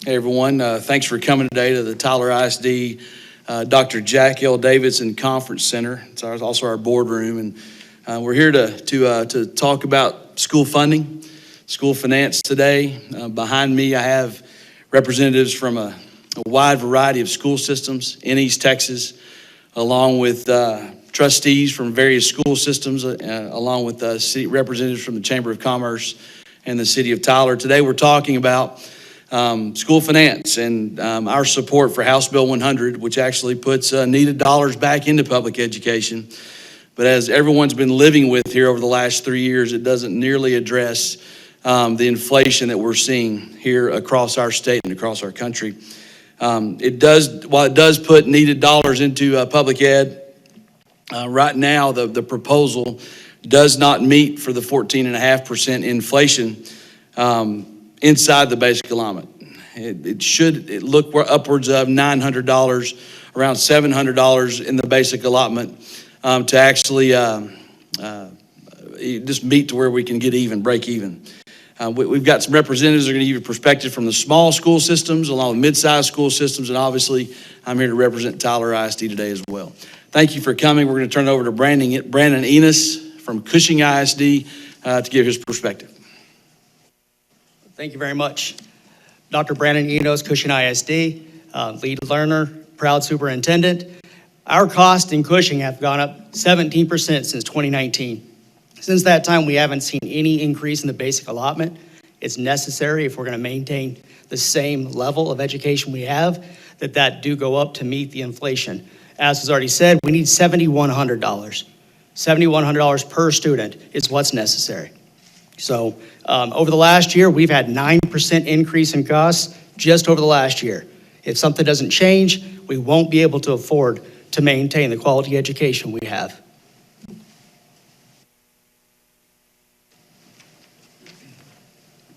Hey everyone, thanks for coming today to the Tyler ISD Dr. Jack L. Davidson Conference Center. It's also our boardroom, and we're here to talk about school funding, school finance today. Behind me, I have representatives from a wide variety of school systems in East Texas, along with trustees from various school systems, along with city representatives from the Chamber of Commerce and the City of Tyler. Today, we're talking about school finance and our support for House Bill 100, which actually puts needed dollars back into public education. But as everyone's been living with here over the last 3 years, it doesn't nearly address the inflation that we're seeing here across our state and across our country. While it does put needed dollars into public ed, right now the proposal does not meet for the 14.5% inflation inside the basic allotment. It should look upwards of $900, around $700 in the basic allotment to actually just meet to where we can get even, break even. We've got some representatives that are going to give you perspective from the small school systems along with mid-sized school systems, and obviously I'm here to represent Tyler ISD today as well. Thank you for coming. We're going to turn it over to Brandon Enos from Cushing ISD to give his perspective. Thank you very much. Dr. Brandon Enos, Cushing ISD, lead learner, proud superintendent. Our costs in Cushing have gone up 17% since 2019. Since that time, we haven't seen any increase in the basic allotment. It's necessary if we're going to maintain the same level of education we have, that do go up to meet the inflation. As was already said, we need $7,100. $7,100 per student is what's necessary. So over the last year, we've had 9% increase in costs just over the last year. If something doesn't change, we won't be able to afford to maintain the quality education we have.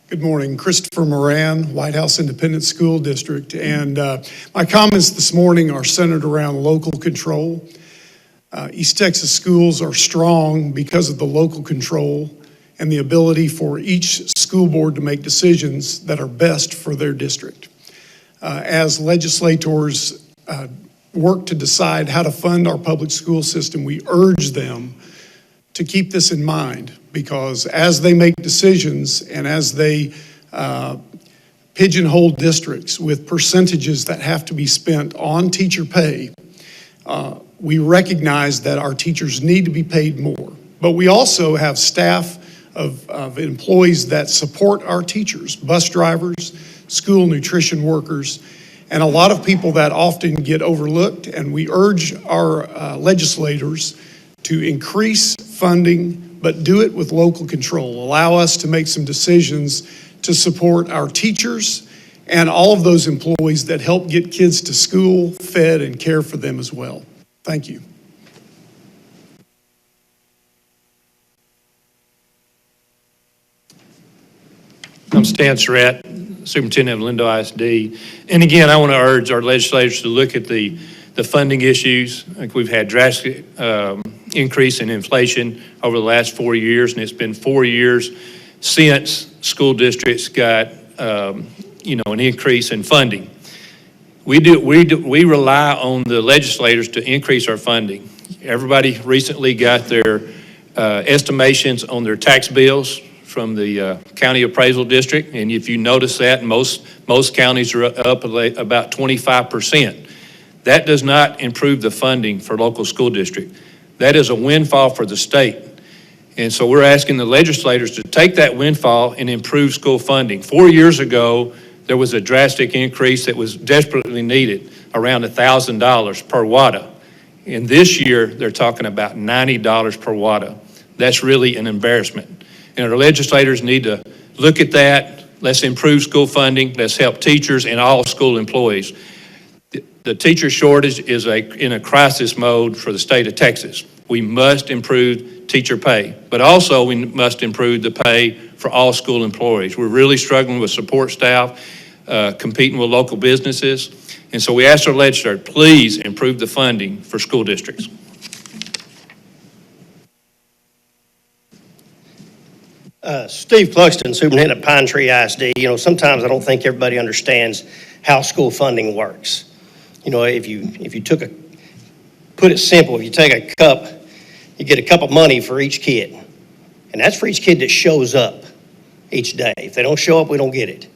Good morning, Christopher Moran, White House Independent School District. And my comments this morning are centered around local control. East Texas schools are strong because of the local control and the ability for each school board to make decisions that are best for their district. As legislators work to decide how to fund our public school system, we urge them to keep this in mind, because as they make decisions and as they pigeonhole districts with percentages that have to be spent on teacher pay, we recognize that our teachers need to be paid more. But we also have staff of employees that support our teachers, bus drivers, school nutrition workers, and a lot of people that often get overlooked. And we urge our legislators to increase funding, but do it with local control. Allow us to make some decisions to support our teachers and all of those employees that help get kids to school, fed, and care for them as well. Thank you. I'm Stan Surratt, Superintendent of Lindo ISD. And again, I want to urge our legislators to look at the funding issues. Like we've had drastic increase in inflation over the last 4 years, and it's been 4 years since school districts got an increase in funding. We rely on the legislators to increase our funding. Everybody recently got their estimations on their tax bills from the county appraisal district, and if you notice that, most counties are up about 25%. That does not improve the funding for local school district. That is a windfall for the state. And so we're asking the legislators to take that windfall and improve school funding. 4 years ago, there was a drastic increase that was desperately needed, around $1,000 per WADA. And this year, they're talking about $90 per WADA. That's really an embarrassment. And our legislators need to look at that. Let's improve school funding. Let's help teachers and all school employees. The teacher shortage is in a crisis mode for the state of Texas. We must improve teacher pay, but also we must improve the pay for all school employees. We're really struggling with support staff, competing with local businesses. And so we asked our legislature, please improve the funding for school districts. Steve Cluxton, Superintendent at Pine Tree ISD. You know, sometimes I don't think everybody understands how school funding works. You know, if you put it simple, if you take a cup, you get a cup of money for each kid. And that's for each kid that shows up each day. If they don't show up, we don't get it.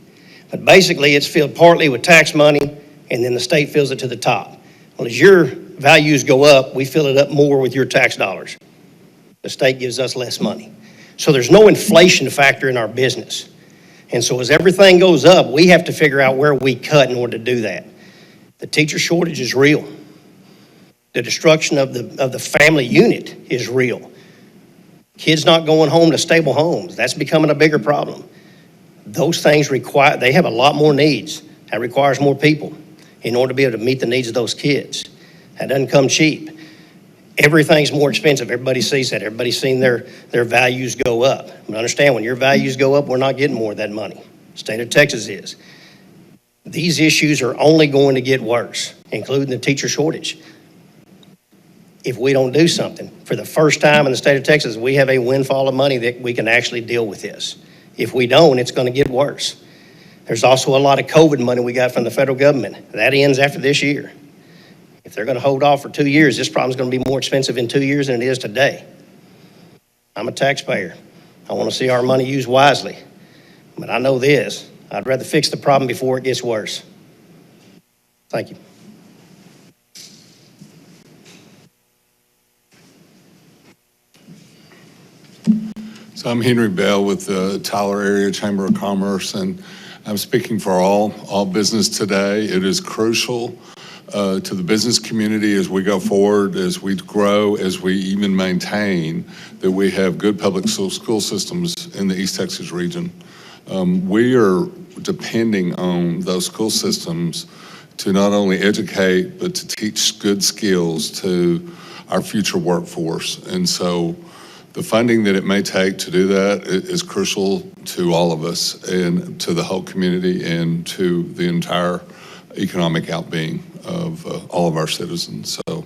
But basically, it's filled partly with tax money, and then the state fills it to the top. Well, as your values go up, we fill it up more with your tax dollars. The state gives us less money. So there's no inflation factor in our business. And so as everything goes up, we have to figure out where we cut in order to do that. The teacher shortage is real. The destruction of the family unit is real. Kids not going home to stable homes, that's becoming a bigger problem. Those things they have a lot more needs. That requires more people in order to be able to meet the needs of those kids. That doesn't come cheap. Everything's more expensive. Everybody sees that. Everybody's seen their values go up. But understand, when your values go up, we're not getting more of that money. State of Texas is. These issues are only going to get worse, including the teacher shortage. If we don't do something, for the first time in the state of Texas, we have a windfall of money that we can actually deal with this. If we don't, it's going to get worse. There's also a lot of COVID money we got from the federal government. That ends after this year. If they're going to hold off for 2 years, this problem's going to be more expensive in 2 years than it is today. I'm a taxpayer. I want to see our money used wisely. But I know this, I'd rather fix the problem before it gets worse. Thank you. So I'm Henry Bell with the Tyler Area Chamber of Commerce, and I'm speaking for all business today. It is crucial to the business community as we go forward, as we grow, as we even maintain that we have good public school systems in the East Texas region. We are depending on those school systems to not only educate, but to teach good skills to our future workforce. And so the funding that it may take to do that is crucial to all of us and to the whole community and to the entire economic outbeing of all of our citizens. So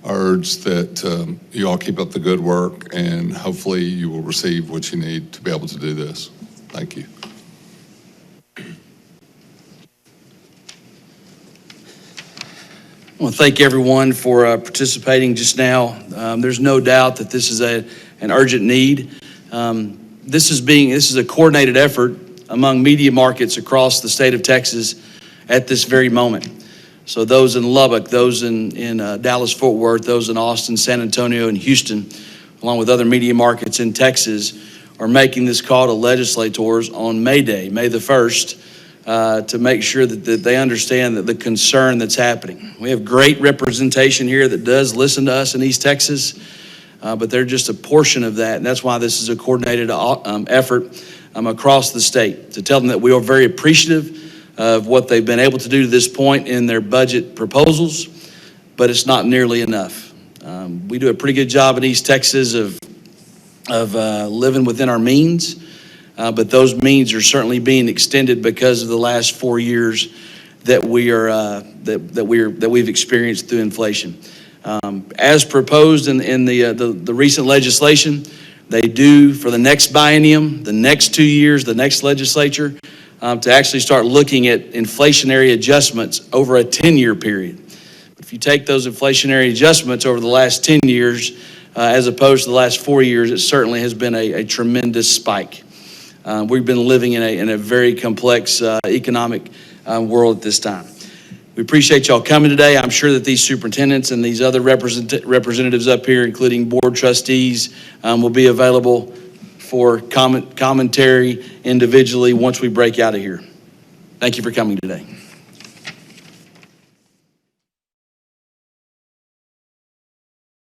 I urge that you all keep up the good work, and hopefully you will receive what you need to be able to do this. Thank you. I want to thank everyone for participating just now. There's no doubt that this is an urgent need. This is a coordinated effort among media markets across the state of Texas at this very moment. So those in Lubbock, those in Dallas-Fort Worth, those in Austin, San Antonio, and Houston, along with other media markets in Texas, are making this call to legislators on May Day, May the 1st, to make sure that they understand that the concern that's happening. We have great representation here that does listen to us in East Texas, but they're just a portion of that, and that's why this is a coordinated effort across the state to tell them that we are very appreciative of what they've been able to do to this point in their budget proposals, but it's not nearly enough. We do a pretty good job in East Texas of living within our means, but those means are certainly being extended because of the last 4 years that we've experienced through inflation. As proposed in the recent legislation, they do for the next biennium, the next 2 years, the next legislature, to actually start looking at inflationary adjustments over a 10-year period. If you take those inflationary adjustments over the last 10 years, as opposed to the last 4 years, it certainly has been a tremendous spike. We've been living in a very complex economic world at this time. We appreciate y'all coming today. I'm sure that these superintendents and these other representatives up here, including board trustees, will be available for commentary individually once we break out of here. Thank you for coming today.